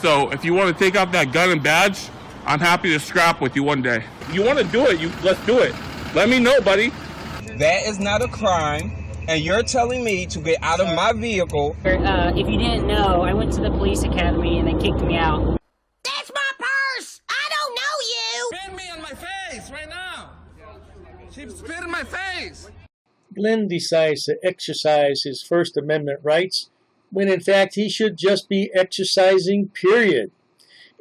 So if you want to take out that gun and badge, I'm happy to scrap with you one day. You want to do it, let's do it. Let me know, buddy. That is not a crime, and you're telling me to get out of my vehicle. If you didn't know, I went to the police academy and they kicked me out. That's my purse! I don't know you! Spit me on my face right now! She spit in my face! Glenn decides to exercise his First Amendment rights when in fact he should just be exercising, period.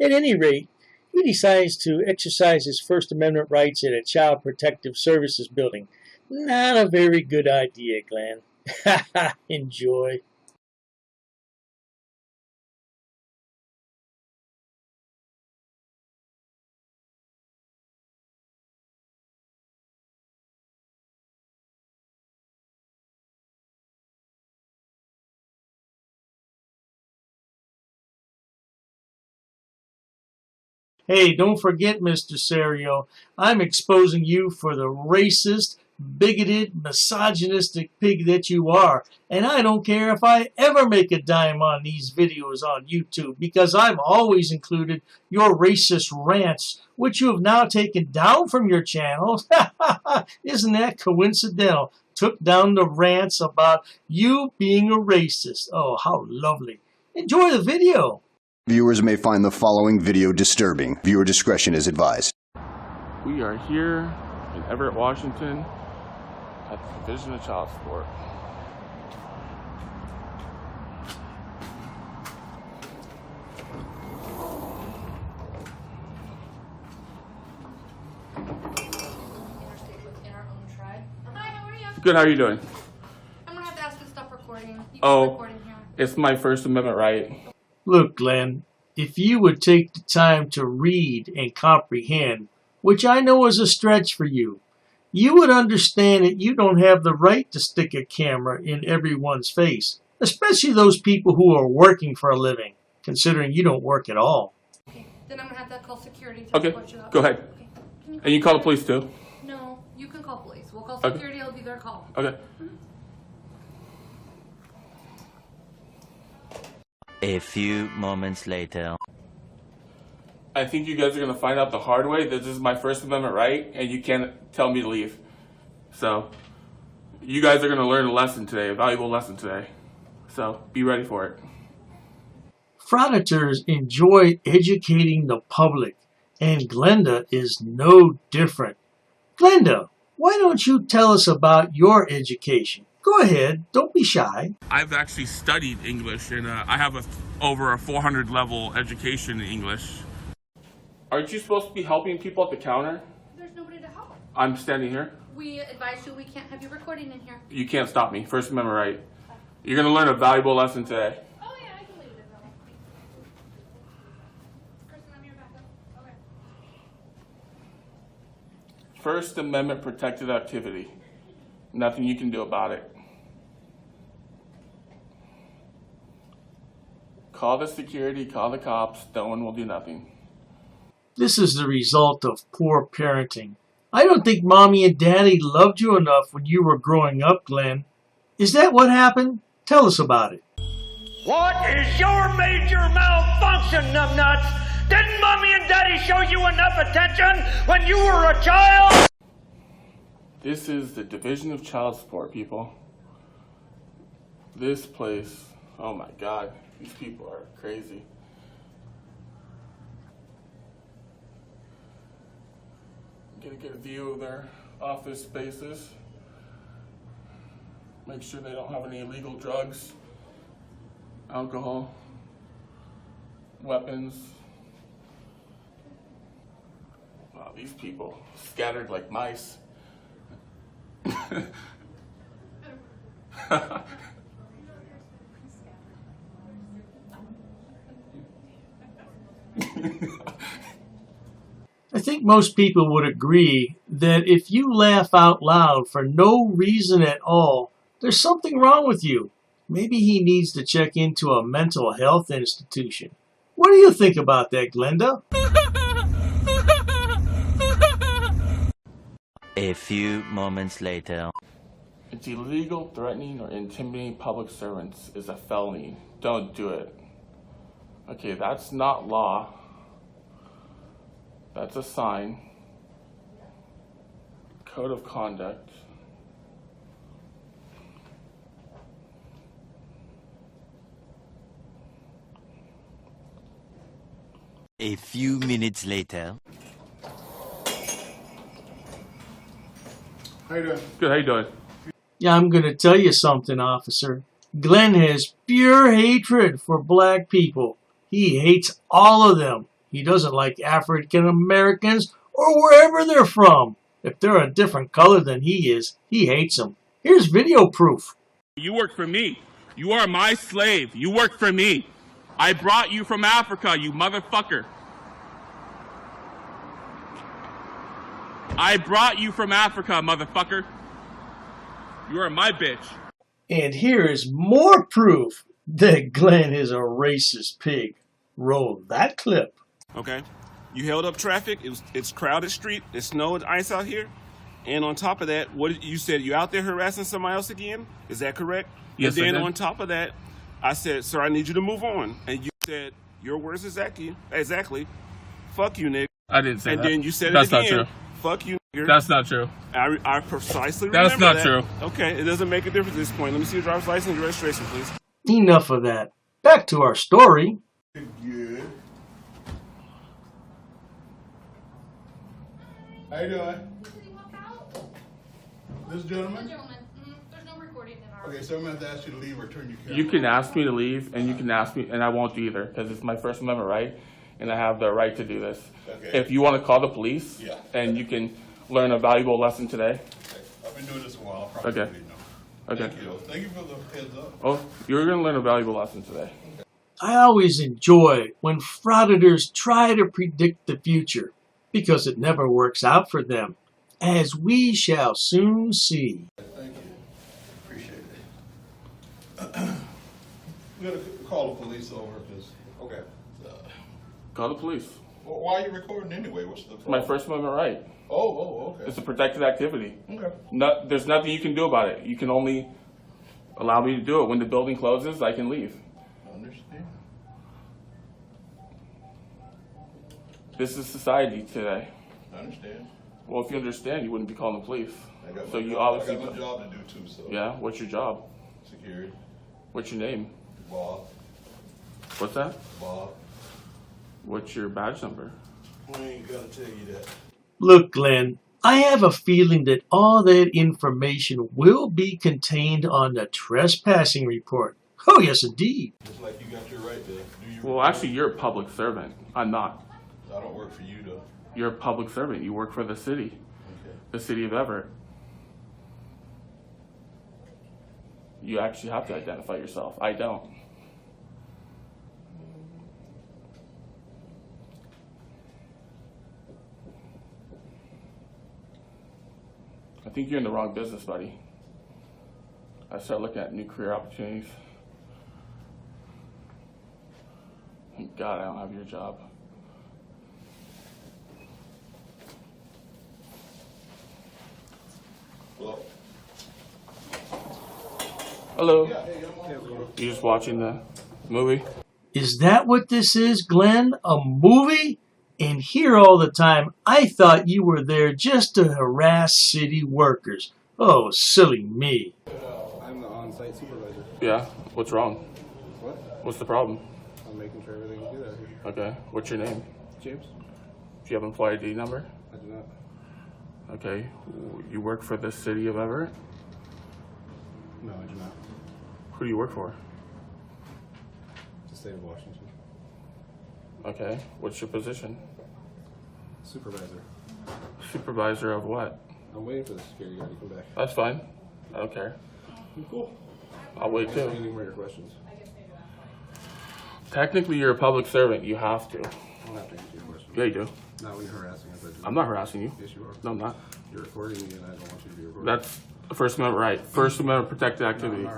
At any rate, he decides to exercise his First Amendment rights at a Child Protective Services building. Not a very good idea, Glenn. Enjoy. Hey, don't forget, Mr. Serio, I'm exposing you for the racist, bigoted, misogynistic pig that you are. And I don't care if I ever make a dime on these videos on YouTube, because I've always included your racist rants, which you have now taken down from your channel. Isn't that coincidental? Took down the rants about you being a racist. Oh, how lovely. Enjoy the video. Viewers may find the following video disturbing. Viewer discretion is advised. We are here in Everett, Washington at the Division of Child Support. Hi, how are you? Good, how are you doing? I'm gonna have to ask you to stop recording. You Oh, can record in here. it's my First Amendment right. Look, Glenn, if you would take the time to read and comprehend, which I know is a stretch for you, you would understand that you don't have the right to stick a camera in everyone's face, especially those people who are working for a living, considering you don't work at all. Okay, then I'm gonna have to call security to Okay, report you up. go ahead. Okay. Can you And you call the police too? No, you can call police. We'll call Okay. security. It'll be their call. Okay. A few moments later. I think you guys are going to find out the hard way that this is my First Amendment right, and you can't tell me to leave. So, you guys are going to learn a lesson today, a valuable lesson today. So, be ready for it. Frauditors enjoy educating the public, and Glenda is no different. Glenda, why don't you tell us about your education? Go ahead, don't be shy. I've actually studied English, and I have over a 400 level education in English. Aren't you supposed to be helping people at the counter? There's nobody to help. I'm standing here. We advise you we can't have you recording in here. You can't stop me. First Amendment right. You're going to learn a valuable lesson today. Oh yeah, I can leave it though. Kristen, I'm your backup. Okay. First Amendment protected activity. Nothing you can do about it. Call the security, call the cops, no one will do nothing. This is the result of poor parenting. I don't think Mommy and Daddy loved you enough when you were growing up, Glenn. Is that what happened? Tell us about it. What is your major malfunction, numbnuts? Didn't Mommy and Daddy show you enough attention when you were a child? This is the Division of Child Support, people. This place, oh my God, these people are crazy. Get a good view of their office spaces. Make sure they don't have any illegal drugs, alcohol, weapons. Wow, these people scattered like mice. I think most people would agree that if you laugh out loud for no reason at all, there's something wrong with you. Maybe he needs to check into a mental health institution. What do you think about that, Glenda? A few moments later. It's illegal, threatening, or intimidating public servants is a felony. Don't do it. Okay, that's not law. That's a sign. Code of conduct. A few minutes later. How you doing? Good, how you doing? Yeah, I'm going to tell you something, officer. Glenn has pure hatred for black people. He hates all of them. He doesn't like African Americans or wherever they're from. If they're a different color than he is, he hates them. Here's video proof. You work for me. You are my slave. You work for me. I brought you from Africa, you motherfucker. I brought you from Africa, motherfucker. You are my bitch. And here is more proof that Glenn is a racist pig. Roll that clip. Okay. You held up traffic. It's crowded street. It's snow and ice out here. And on top of that, what you said, you out there harassing somebody else again? Is that correct? Yes, and then I did. on top of that, I said, sir, I need you to move on. And you said, your words exactly, fuck you, nigga. I didn't say and that. then you said That's it again. not true. Fuck you, nigga. That's not true. I precisely That's remember not that. true. Okay, it doesn't make a difference at this point. Let me see your driver's license and your registration, please. Enough of that. Back to our story. Good. How you doing? Did he walk out? This The gentleman? gentleman. There's no recording in our. Okay, so I'm going to ask you to leave or turn your camera. You can ask me to leave, and you can ask me, and I won't either, because it's my First Amendment right, and I have the right to do this. Okay. If you want to call the police, Yeah. and you can learn a valuable lesson today. Okay. I've been doing this a while. I probably Okay. already know. Okay. Thank you. Thank you for the heads up. Oh, you're going to learn a valuable lesson today. I always enjoy when frauditors try to predict the future, because it never works out for them, as we shall soon see. Thank you. Appreciate it. We're going to call the police over because, okay. Call the police. Well, why are you recording anyway? What's the problem? My First Amendment right. Oh, okay. It's a protected activity. Okay. There's nothing you can do about it. You can only allow me to do it. When the building closes, I can leave. I understand. This is society today. I understand. Well, if you understand, you wouldn't be calling the police. I got So my you job. obviously. I got my job to do too, so. Yeah. What's your job? Security. What's your name? Bob. What's that? Bob. What's your badge number? I ain't got to tell you that. Look, Glenn, I have a feeling that all that information will be contained on the trespassing report. Oh, yes, indeed. It's like you got your right to do your. Well, actually, you're a public servant. I'm not. I don't work for you, though. You're a public servant. You work for the city, Okay. the city of Everett. You actually have to identify yourself. I don't. I think you're in the wrong business, buddy. I start looking at new career opportunities. Thank God I don't have your job. Well, Hello. yeah, hey, I'm on. You just watching the movie? Is that what this is, Glenn? A movie? And here all the time, I thought you were there just to harass city workers. Oh, silly me. I'm the on-site supervisor. Yeah. What's wrong? What? What's the problem? I'm making sure everything's good out here. Okay. What's your name? James? Do you have an employee ID number? I do not. Okay. You work for the city of Everett? No, I do not. Who do you work for? The state of Washington. Okay. What's your position? Supervisor. Supervisor of what? I'm waiting for the security guard to come back. That's fine. I don't care. Cool. I'll wait too. Any more questions? Technically, you're a public servant. You have to. I don't have to answer your questions. Yeah, you do. Not when you're harassing us. I'm not harassing you. Yes, you are. No, I'm not. You're recording me and I don't want you to be recorded. That's a First Amendment right. First Amendment protected activity.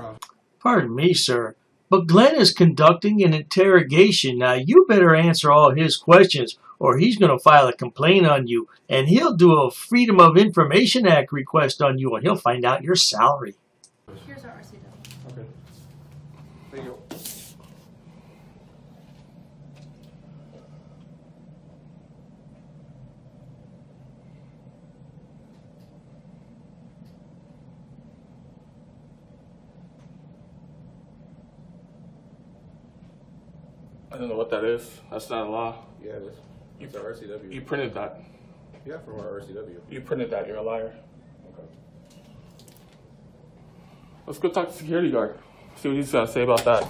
Pardon me, sir, but Glenn is conducting an interrogation. Now, you better answer all his questions, or he's going to file a complaint on you, and he'll do a Freedom of Information Act request on you, and he'll find out your salary. Here's our RCW. Okay. Thank you. I don't know what that is. That's not a law. Yeah, it is. It's our RCW. You printed that. Yeah, from our RCW. You printed that. You're a liar. Okay. Let's go talk to the security guard. See what he's got to say about that.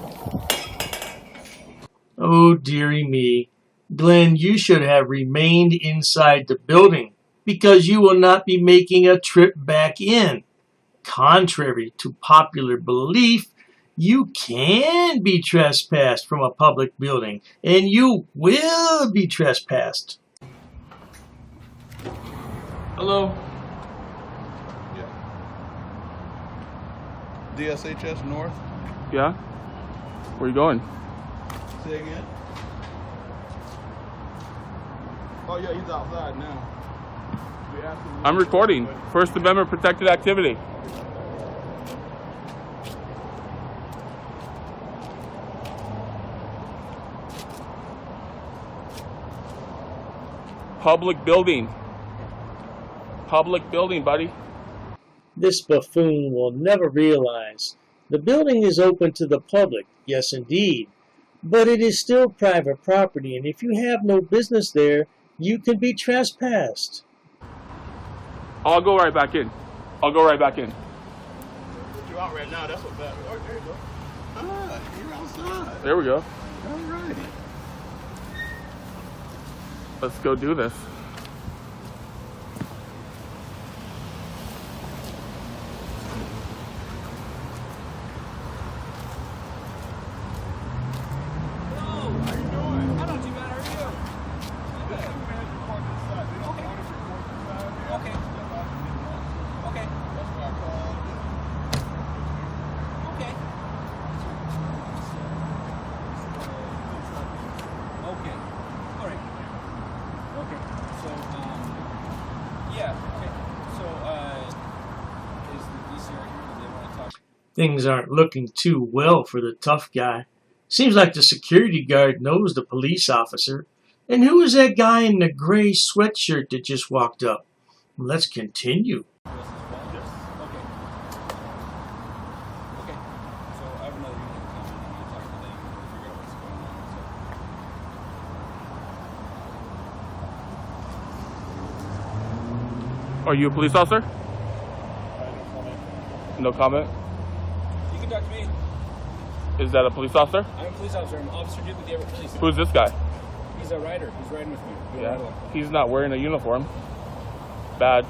Oh, dearie me. Glenn, you should have remained inside the building because you will not be making a trip back in. Contrary to popular belief, you can be trespassed from a public building, and you will be trespassed. Hello. Yeah. DSHS North. Yeah? Where you going? Say again. Oh yeah, he's outside now. We asked him. I'm recording. First Amendment protected activity. Public building. Public building, buddy. This buffoon will never realize the building is open to the public, yes indeed, but it is still private property, and if you have no business there, you can be trespassed. I'll go right back in. I'll go right back in. You're out right now. That's what that. Oh, there you go. Ah, you're outside. There we go. All right. Let's go do this. Things aren't looking too well for the tough guy. Seems like the security guard knows the police officer. And who is that guy in the gray sweatshirt that just walked up? Let's continue. Are you a police officer? No comment? You can talk to me. Is that a police officer? I'm a police officer. I'm Officer Duke with the Everett Police. Who's this guy? He's a rider. He's riding with me. Yeah. He's not wearing a uniform. Badge.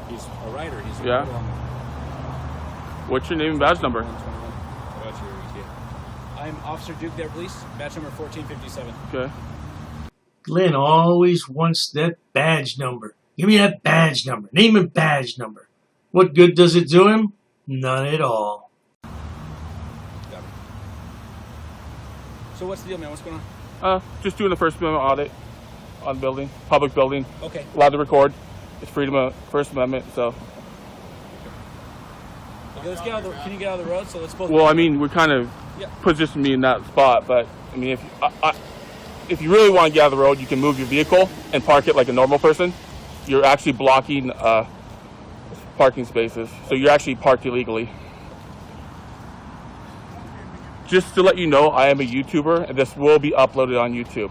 He's a rider. He's a yeah. rider. What's your name and badge number? I'm Officer Duke, the Everett Police. Badge number 1457. Okay. Glenn always wants that badge number. Give me that badge number. Name and badge number. What good does it do him? None at all. Got it. So what's the deal, man? What's going on? Just doing the First Amendment audit on building, public building. Okay. Allowed to record. It's freedom of First Amendment, so. Okay, let's get out of the, can you get out of the road? So let's both. Well, I mean, we kind of positioned me in that spot, but I mean, if you really want to get out of the road, you can move your vehicle and park it like a normal person. You're actually blocking parking spaces, so you're actually parked illegally. Just to let you know, I am a YouTuber, and this will be uploaded on YouTube.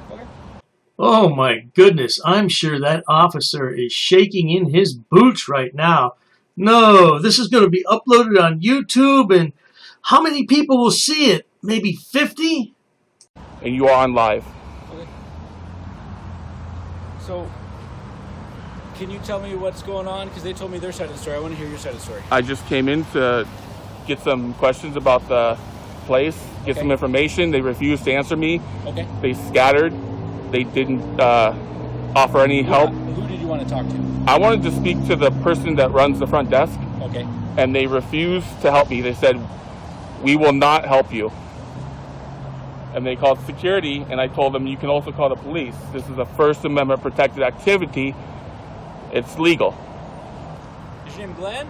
Oh my goodness, I'm sure that officer is shaking in his boots right now. No, this is going to be uploaded on YouTube, and how many people will see it? Maybe 50? And you are on live. Okay. So, can you tell me what's going on? Because they told me their side of the story. I want to hear your side of the story. I just came in to get some questions about the place, get some information. They refused to answer me. Okay. They scattered. They didn't offer any help. Who did you want to talk to? I wanted to speak to the person that runs the front desk. Okay. And they refused to help me. They said, "We will not help you." And they called security, and I told them, you can also call the police. This is a First Amendment protected activity. It's legal. Is your name Glenn?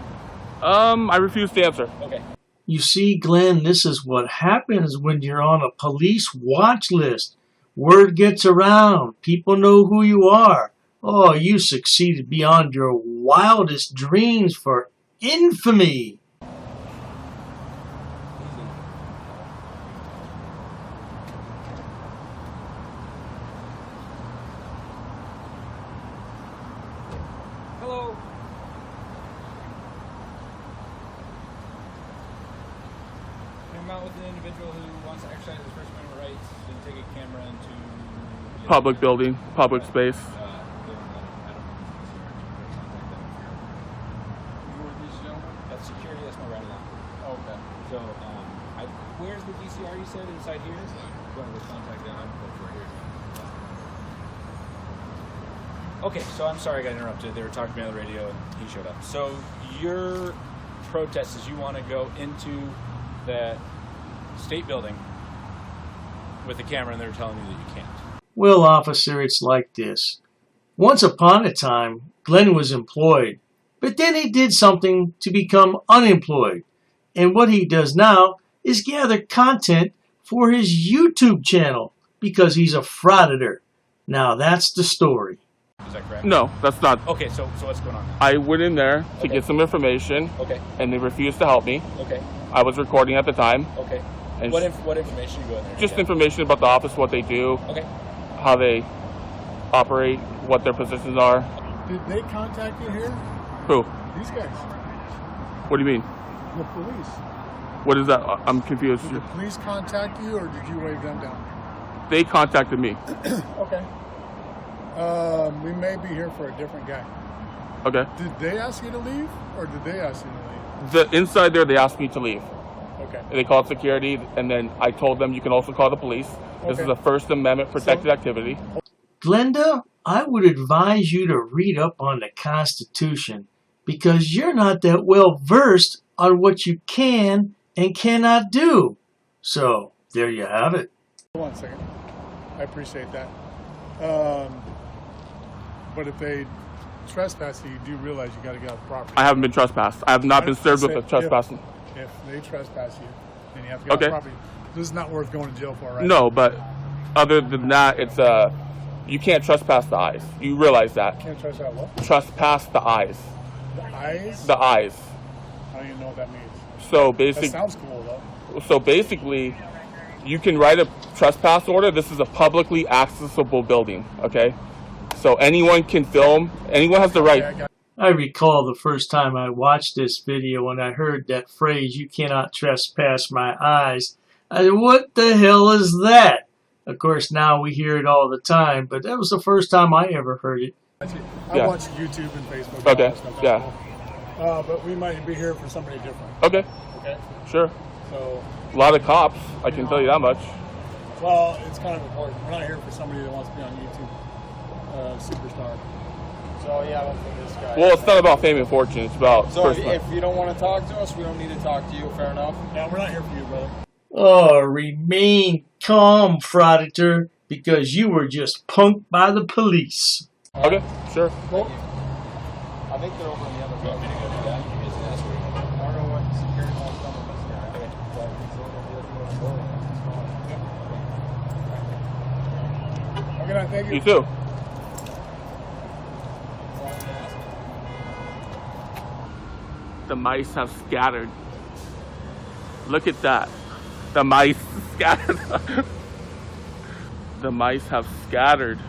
I refuse to answer. Okay. You see, Glenn, this is what happens when you're on a police watch list. Word gets around. People know who you are. Oh, you succeeded beyond your wildest dreams for infamy. come out with an individual who wants to exercise his First Amendment rights and take a camera into Public building, public space. That's security. That's my right along. Okay. So, where's the DCR? You said inside here. Going to contact them. Okay, so I'm sorry I got interrupted. They were talking to me on the radio and he showed up. So your protest is you want to go into that state building with the camera and they're telling you that you can't. Well, officer, it's like this. Once upon a time, Glenn was employed, but then he did something to become unemployed. And what he does now is gather content for his YouTube channel because he's a frauditor. Now that's the story. Is that correct? No, that's not. Okay, so what's going on now? I went in there to get some information. Okay. And they refused to help me. Okay. I was recording at the time. Okay. And What information you go in there? just information about the office, what they do, Okay. how they operate, what their positions are. Did they contact you here? Who? These guys. What do you mean? The police. What is that? I'm confused. Did the police contact you or did you wave them down? They contacted me. Okay. We may be here for a different guy. Okay. Did they ask you to leave or did they ask you to leave? The inside there, they asked me to leave. Okay. They called security, and then I told them you can also call the police. This is a First Amendment protected activity. Glenda, I would advise you to read up on the Constitution because you're not that well versed on what you can and cannot do. So, there you have it. Hold on a second. I appreciate that. But if they trespass you, do realize you got to get off the property. I haven't been trespassed. I have not been served with a trespassing. If they trespass you, then you have to get off the property. This is not worth going to jail for, right? No, but other than that, it's you can't trespass the eyes. You realize that? Can't trespass what? Trespass the eyes. The eyes? The eyes. I don't even know what that means. So basically, That sounds cool though. So basically, you can write a trespass order. This is a publicly accessible building. Okay, so anyone can film. Anyone has the right. I recall the first time I watched this video and I heard that phrase, "You cannot trespass my eyes." I said, what the hell is that? Of course, now we hear it all the time, but that was the first time I ever heard it. I watch YouTube and Facebook. And Okay, all that stuff. yeah. But we might be here for somebody different. Okay. Okay. Sure. So. A lot of cops, I can tell you that much. Well, it's kind of important. We're not here for somebody that wants to be on YouTube, superstar. So yeah, I don't think this guy. Well, it's not about fame and fortune. It's about. So if you don't want to talk to us, we don't need to talk to you. Fair enough. Yeah, we're not here for you, brother. Oh, remain calm, Frauditor, because you were just punked by the police. Okay, sure. Cool. I think they're over in the other room. I don't know what security wants done with this guy. Okay, thank you. You too. The mice have scattered. Look at that. The mice scattered. The mice have scattered.